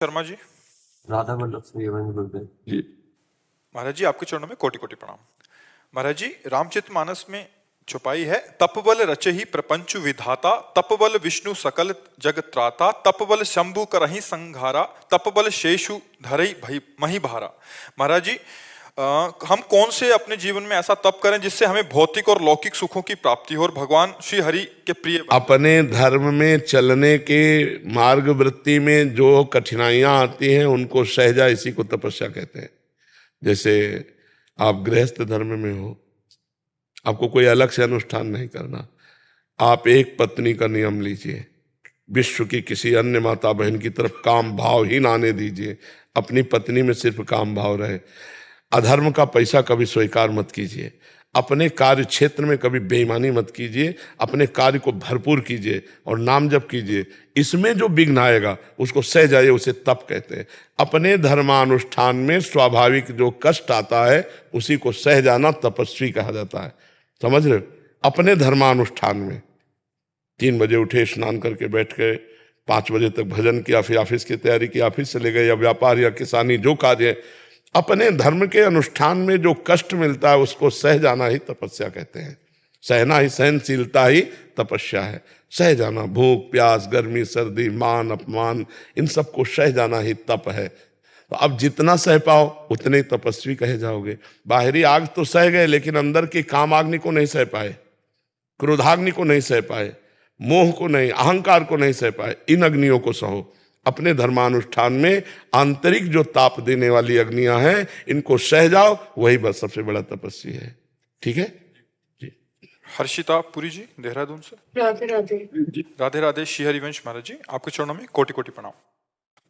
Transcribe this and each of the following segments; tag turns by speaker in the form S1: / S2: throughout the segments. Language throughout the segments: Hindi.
S1: शर्मा जी।
S2: राधा वल्लभ से यवन बोलते हैं जी।
S1: महाराज जी, आपके चरणों में कोटि कोटि प्रणाम। महाराज जी, रामचरितमानस में छुपाई है, तपबल रचहि प्रपंच विधाता, तपबल विष्णु सकल जग त्राता, तपबल शंभु करहि संघारा, तपबल शेषु धरई भई मही भारा। महाराज जी, हम कौन से अपने जीवन में ऐसा तप करें जिससे हमें भौतिक और लौकिक सुखों की प्राप्ति हो और भगवान श्री हरि के प्रिय
S3: अपने धर्म में चलने के मार्ग वृत्ति में जो कठिनाइयां आती हैं उनको सहजा, इसी को तपस्या कहते हैं। जैसे आप गृहस्थ धर्म में हो, आपको कोई अलग से अनुष्ठान नहीं करना, आप एक पत्नी का नियम लीजिए, विश्व की किसी अन्य माता बहन की तरफ काम भाव ही ना आने दीजिए, अपनी पत्नी में सिर्फ काम भाव रहे। अधर्म का पैसा कभी स्वीकार मत कीजिए, अपने कार्य क्षेत्र में कभी बेईमानी मत कीजिए, अपने कार्य को भरपूर कीजिए और नाम जप कीजिए। इसमें जो विघ्न आएगा उसको सह जाइए, उसे तप कहते हैं। अपने धर्मानुष्ठान में स्वाभाविक जो कष्ट आता है उसी को सह जाना तपस्वी कहा जाता है। समझ रहे हो? अपने धर्मानुष्ठान में 3 बजे उठे, स्नान करके बैठ गए, 5 बजे तक भजन किया, फिर ऑफिस की तैयारी की, ऑफिस चले गए, या व्यापार या किसानी जो कार्य है, अपने धर्म के अनुष्ठान में जो कष्ट मिलता है उसको सह जाना ही तपस्या कहते हैं। सहना ही, सहनशीलता ही तपस्या है। सह जाना, भूख प्यास गर्मी सर्दी मान अपमान, इन सब को सह जाना ही तप है। तो अब जितना सह पाओ उतने ही तपस्वी कहे जाओगे। बाहरी आग तो सह गए, लेकिन अंदर की कामाग्नि को नहीं सह पाए, क्रोधाग्नि को नहीं सह पाए, मोह को नहीं, अहंकार को नहीं सह पाए। इन अग्नियों को सहो। अपने धर्मानुष्ठान में आंतरिक जो ताप देने वाली अग्नियां हैं, इनको सह जाओ, वही बस सबसे बड़ा तपस्वी है। ठीक है जी।
S1: हर्षिता पुरी जी, देहरादून से।
S4: राधे राधे।
S1: राधे राधे। श्री हरिवंश महाराज जी, आपके चरणों में कोटि कोटि प्रणाम।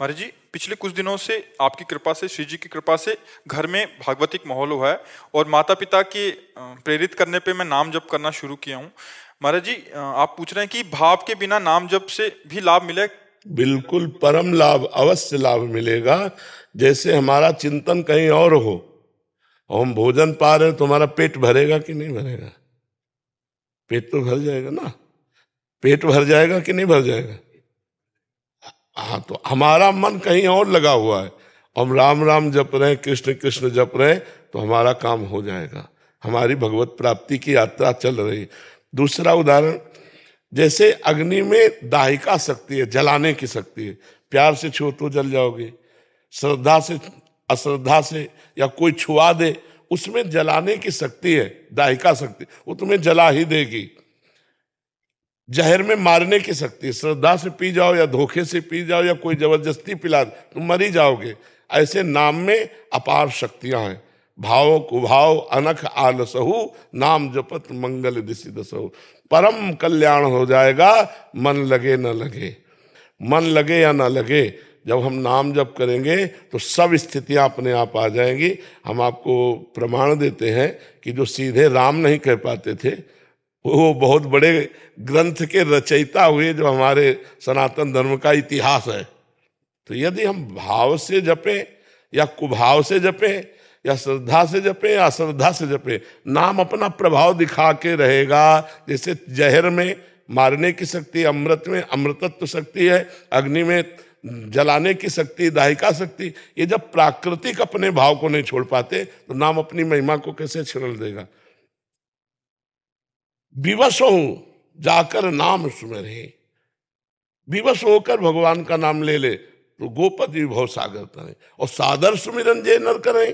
S1: महाराज जी, पिछले कुछ दिनों से आपकी कृपा से, श्री जी की कृपा से घर में भागवतिक माहौल हुआ है और माता पिता के प्रेरित करने पे मैं नाम जप करना शुरू किया हूँ। महाराज जी, आप पूछ रहे हैं कि भाव के बिना नाम जप से भी लाभ मिले?
S3: बिल्कुल परम लाभ, अवश्य लाभ मिलेगा। जैसे हमारा चिंतन कहीं और हो, हम भोजन पा रहे हैं, तुम्हारा पेट भरेगा कि नहीं भरेगा? पेट तो भर जाएगा ना। पेट भर जाएगा कि नहीं भर जाएगा? हाँ, तो हमारा मन कहीं और लगा हुआ है, हम राम राम जप रहे हैं, कृष्ण कृष्ण जप रहे हैं, तो हमारा काम हो जाएगा। हमारी भगवत प्राप्ति की यात्रा चल रही है। दूसरा उदाहरण, जैसे अग्नि में दाहिका शक्ति है, जलाने की शक्ति है। प्यार से छुओ तो जल जाओगे, श्रद्धा से, अश्रद्धा से, या कोई छुआ दे, उसमें जलाने की शक्ति है, दाहिका शक्ति, वो तुम्हें जला ही देगी। जहर में मारने की शक्ति, श्रद्धा से पी जाओ या धोखे से पी जाओ या कोई जबरदस्ती पिला दे, तुम मर ही जाओगे। ऐसे नाम में अपार शक्तियां हैं। भाव कुभाव अनख आलसहु, नाम जपत मंगल दिशि दसहु। परम कल्याण हो जाएगा, मन लगे न लगे। मन लगे या ना लगे, जब हम नाम जप करेंगे तो सब स्थितियां अपने आप आ जाएंगी। हम आपको प्रमाण देते हैं कि जो सीधे राम नहीं कह पाते थे, वो बहुत बड़े ग्रंथ के रचयिता हुए, जो हमारे सनातन धर्म का इतिहास है। तो यदि हम भाव से जपें या कुभाव से जपें या श्रद्धा से जपें या अश्रद्धा से जपें, नाम अपना प्रभाव दिखा के रहेगा। जैसे जहर में मारने की शक्ति, अमृत में अमृतत्व शक्ति है, अग्नि में जलाने की शक्ति, दाहिका शक्ति। ये जब प्राकृतिक अपने भाव को नहीं छोड़ पाते तो नाम अपनी महिमा को कैसे छिड़ देगा? विवश हो जाकर नाम सुमरे, विवश होकर भगवान का नाम ले ले तो गोपति भव सागर तरे। और सादर सुमिरन जे नर करे,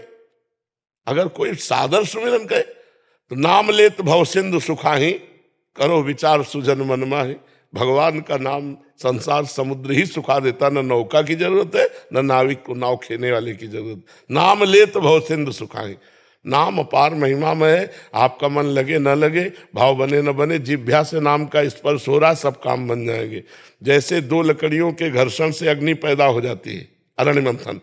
S3: अगर कोई सादर सुमिरन करे तो नाम ले तो भव सिंधु सुखाही, करो विचार सुजन मन माही। भगवान का नाम संसार समुद्र ही सुखा देता, न नौका की जरूरत है, न नाविक को नाव खेने वाले की जरूरत। नाम ले तो भव सिंधु सुखाही। नाम अपार महिमा में है। आपका मन लगे न लगे, भाव बने न बने, जिह्वा से नाम का स्पर्श हो रहा, सब काम बन जाएंगे। जैसे 2 लकड़ियों के घर्षण से अग्नि पैदा हो जाती है, अरण्य मंथन,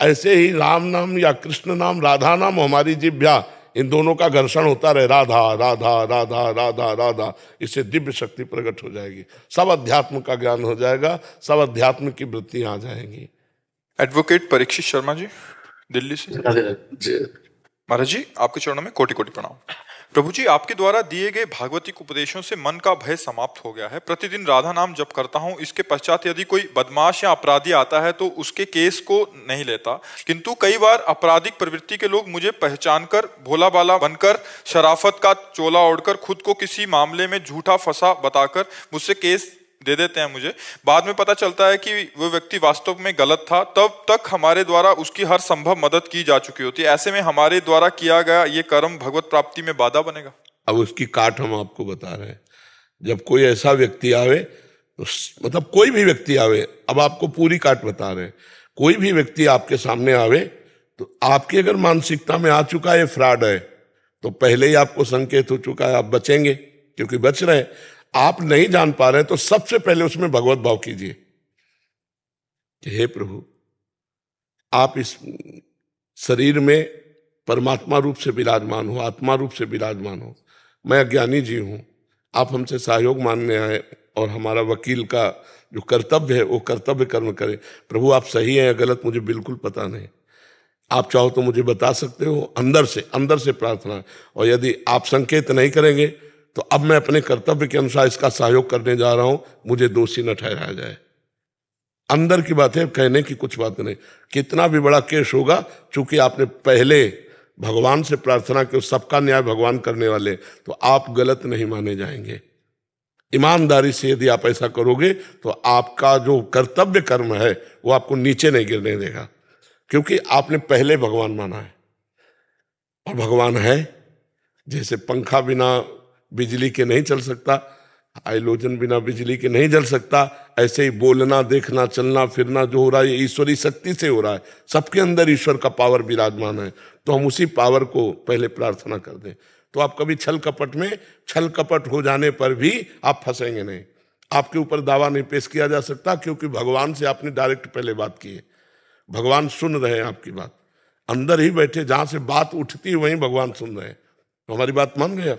S3: ऐसे ही राम नाम या कृष्ण नाम, राधा नाम, हमारी जिह्वा, इन दोनों का घर्षण होता रहे, राधा राधा राधा राधा राधा, इससे दिव्य शक्ति प्रकट हो जाएगी। सब अध्यात्म का ज्ञान हो जाएगा, सब अध्यात्म की वृत्तियां आ जाएंगी।
S1: एडवोकेट परीक्षित शर्मा जी, दिल्ली से।
S2: राधे राधे।
S1: महाराज जी, आपके चरणों में कोटि कोटि प्रणाम। प्रभु जी, आपके द्वारा दिए गए भागवतिक उपदेशों से मन का भय समाप्त हो गया है। प्रतिदिन राधा नाम जप करता हूँ। इसके पश्चात यदि कोई बदमाश या अपराधी आता है तो उसके केस को नहीं लेता, किंतु कई बार आपराधिक प्रवृत्ति के लोग मुझे पहचानकर भोला बाला बनकर शराफत का चोला ओढ़कर खुद को किसी मामले में झूठा फंसा बताकर मुझसे केस दे देते हैं। मुझे बाद में पता चलता है कि वो व्यक्ति वास्तव में गलत था। तब तक हमारे द्वारा उसकी हर संभव मदद की जा चुकी होती है। ऐसे में हमारे द्वारा किया गया ये कर्म भगवत प्राप्ति में बाधा बनेगा?
S3: अब उसकी काट हम आपको बता रहे हैं। जब कोई ऐसा व्यक्ति आवे तो मतलब कोई भी व्यक्ति आवे, अब आपको पूरी काट बता रहे हैं। कोई भी व्यक्ति आपके सामने आवे तो आपकी अगर मानसिकता में आ चुका है फ्रॉड है, तो पहले ही आपको संकेत हो चुका है, आप बचेंगे, क्योंकि बच रहे हैं। आप नहीं जान पा रहे तो सबसे पहले उसमें भगवत भाव कीजिए कि हे प्रभु, आप इस शरीर में परमात्मा रूप से विराजमान हो, आत्मा रूप से विराजमान हो। मैं अज्ञानी जी हूं, आप हमसे सहयोग मांगने आए और हमारा वकील का जो कर्तव्य है वो कर्तव्य कर्म करें। प्रभु, आप सही हैं या गलत मुझे बिल्कुल पता नहीं, आप चाहो तो मुझे बता सकते हो। अंदर से प्रार्थना। और यदि आप संकेत नहीं करेंगे तो अब मैं अपने कर्तव्य के अनुसार इसका सहयोग करने जा रहा हूं, मुझे दोषी न ठहराया जाए। अंदर की बात है, कहने की कुछ बात नहीं। कितना भी बड़ा केस होगा, चूंकि आपने पहले भगवान से प्रार्थना की, सबका न्याय भगवान करने वाले, तो आप गलत नहीं माने जाएंगे। ईमानदारी से यदि आप ऐसा करोगे तो आपका जो कर्तव्य कर्म है वो आपको नीचे नहीं गिरने देगा, क्योंकि आपने पहले भगवान माना है। और भगवान है, जैसे पंखा बिना बिजली के नहीं चल सकता, हाइड्रोजन बिना बिजली के नहीं जल सकता, ऐसे ही बोलना, देखना, चलना फिरना जो हो रहा है ये ईश्वरी शक्ति से हो रहा है। सबके अंदर ईश्वर का पावर विराजमान है, तो हम उसी पावर को पहले प्रार्थना कर दें। तो आप कभी छल कपट हो जाने पर भी आप फंसेंगे नहीं। आपके ऊपर दावा नहीं पेश किया जा सकता, क्योंकि भगवान से आपने डायरेक्ट पहले बात की है। भगवान सुन रहे हैं आपकी बात, अंदर ही बैठे, जहां से बात उठती है वहीं भगवान सुन रहे हैं। तो हमारी बात मान गया,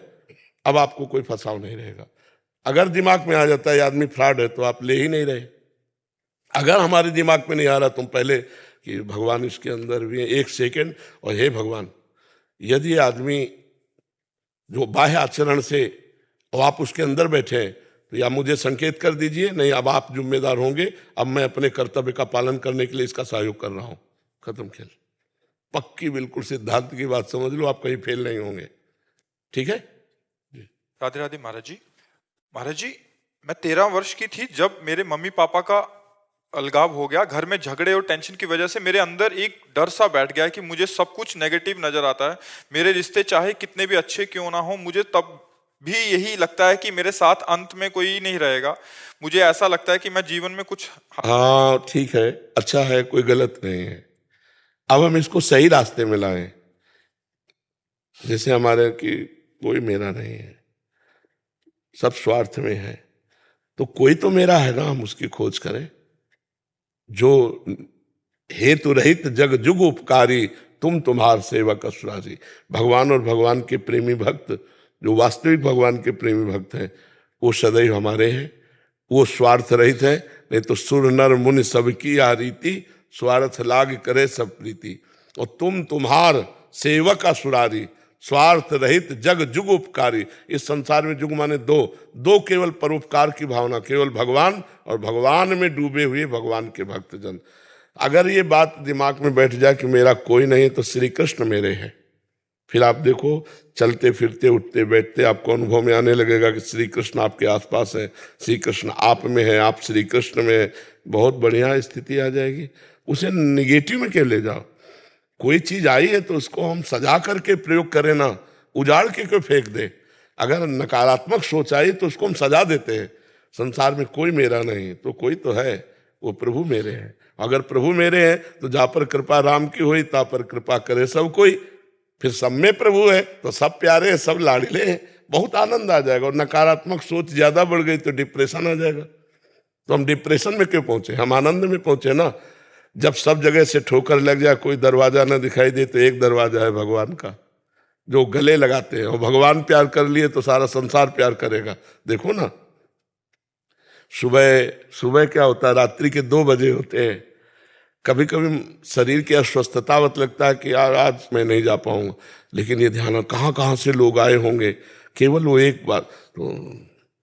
S3: अब आपको कोई फंसाव नहीं रहेगा। अगर दिमाग में आ जाता है आदमी फ्रॉड है तो आप ले ही नहीं रहे। अगर हमारे दिमाग में नहीं आ रहा तुम पहले कि भगवान इसके अंदर भी है, एक सेकंड, और हे भगवान, यदि आदमी जो बाह्य आचरण से और आप उसके अंदर बैठे हैं तो या मुझे संकेत कर दीजिए, नहीं अब आप जिम्मेदार होंगे, अब मैं अपने कर्तव्य का पालन करने के लिए इसका सहयोग कर रहा हूं। खत्म खेल। पक्की बिल्कुल सिद्धांत की बात समझ लो, आप कहीं फेल नहीं होंगे। ठीक है?
S1: राधे राधे महाराज जी। महाराज जी, मैं 13 वर्ष की थी जब मेरे मम्मी पापा का अलगाव हो गया। घर में झगड़े और टेंशन की वजह से मेरे अंदर एक डर सा बैठ गया कि मुझे सब कुछ नेगेटिव नजर आता है। मेरे रिश्ते चाहे कितने भी अच्छे क्यों ना हो, मुझे तब भी यही लगता है कि मेरे साथ अंत में कोई नहीं रहेगा। मुझे ऐसा लगता है कि मैं जीवन में कुछ।
S3: हाँ ठीक है, अच्छा है, कोई गलत नहीं है। अब हम इसको सही रास्ते में लाएं। जैसे हमारे कि कोई मेरा नहीं है, सब स्वार्थ में है, तो कोई तो मेरा है ना, हम उसकी खोज करें। जो हेतु रहित जग जुग उपकारी, तुम तुम्हार सेवक असुरारी। भगवान और भगवान के प्रेमी भक्त, जो वास्तविक भगवान के प्रेमी भक्त हैं, वो सदैव हमारे हैं। वो स्वार्थ रहित है, नहीं तो सुर नर मुनि सबकी आ रीति, स्वार्थ लाग करे सब प्रीति। और तुम तुम्हार सेवक असुरारी, स्वार्थ रहित जग जुग उपकारी। इस संसार में जुग माने दो केवल परोपकार की भावना, केवल भगवान और भगवान में डूबे हुए भगवान के भक्तजन। अगर ये बात दिमाग में बैठ जाए कि मेरा कोई नहीं तो श्री कृष्ण मेरे हैं, फिर आप देखो चलते फिरते उठते बैठते आपको अनुभव में आने लगेगा कि श्री कृष्ण आपके आसपास है, श्री कृष्ण आप में है, आप श्री कृष्ण में है। बहुत बढ़िया स्थिति आ जाएगी। उसे निगेटिव में क्यों ले जाओ? कोई चीज आई है तो उसको हम सजा करके प्रयोग करें ना, उजाड़ के क्यों फेंक दे। अगर नकारात्मक सोच आई तो उसको हम सजा देते हैं। संसार में कोई मेरा नहीं, तो कोई तो है, वो प्रभु मेरे हैं। अगर प्रभु मेरे हैं तो जहाँ पर कृपा राम की हुई ता पर कृपा करे सब कोई। फिर सब में प्रभु है तो सब प्यारे हैं, सब लाडले हैं, बहुत आनंद आ जाएगा। और नकारात्मक सोच ज्यादा बढ़ गई तो डिप्रेशन आ जाएगा। तो हम डिप्रेशन में क्यों पहुंचे, हम आनंद में पहुंचे ना। जब सब जगह से ठोकर लग जाए, कोई दरवाजा ना दिखाई दे, तो एक दरवाजा है भगवान का, जो गले लगाते हैं। और भगवान प्यार कर लिए तो सारा संसार प्यार करेगा। देखो ना, सुबह क्या होता है, रात्रि के 2 बजे होते हैं, कभी कभी शरीर की अस्वस्थता वत लगता है कि यार आज मैं नहीं जा पाऊंगा, लेकिन ये ध्यान कहाँ कहाँ से लोग आए होंगे, केवल वो एक बार तो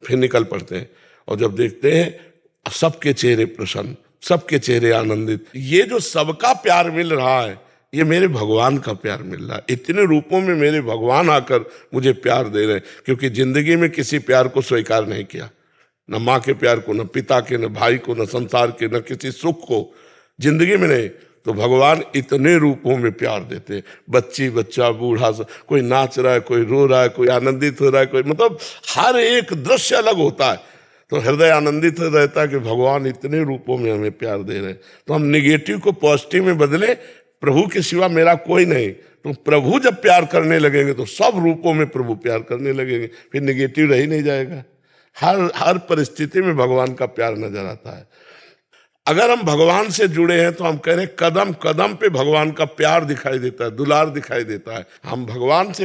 S3: फिर निकल पड़ते हैं। और जब देखते हैं सबके चेहरे प्रसन्न, सबके चेहरे आनंदित, ये जो सबका प्यार मिल रहा है ये मेरे भगवान का प्यार मिल रहा है। इतने रूपों में मेरे भगवान आकर मुझे प्यार दे रहे हैं, क्योंकि जिंदगी में किसी प्यार को स्वीकार नहीं किया, न माँ के प्यार को, न पिता के, न भाई को, न संसार के, न किसी सुख को, जिंदगी में नहीं। तो भगवान इतने रूपों में प्यार देते हैं, बच्ची बच्चा बूढ़ा, कोई नाच रहा है, कोई रो रहा है, कोई आनंदित हो रहा है, कोई मतलब हर एक दृश्य अलग होता है। तो हृदय आनंदित रहता है कि भगवान इतने रूपों में हमें प्यार दे रहे हैं। तो हम निगेटिव को पॉजिटिव में बदले, प्रभु के सिवा मेरा कोई नहीं। तो प्रभु जब प्यार करने लगेंगे तो सब रूपों में प्रभु प्यार करने लगेंगे, फिर निगेटिव रह ही नहीं जाएगा। हर परिस्थिति में भगवान का प्यार नजर आता है। अगर हम भगवान से जुड़े हैं तो हम कह रहे हैं कदम कदम पे भगवान का प्यार दिखाई देता है, दुलार दिखाई देता है। हम भगवान से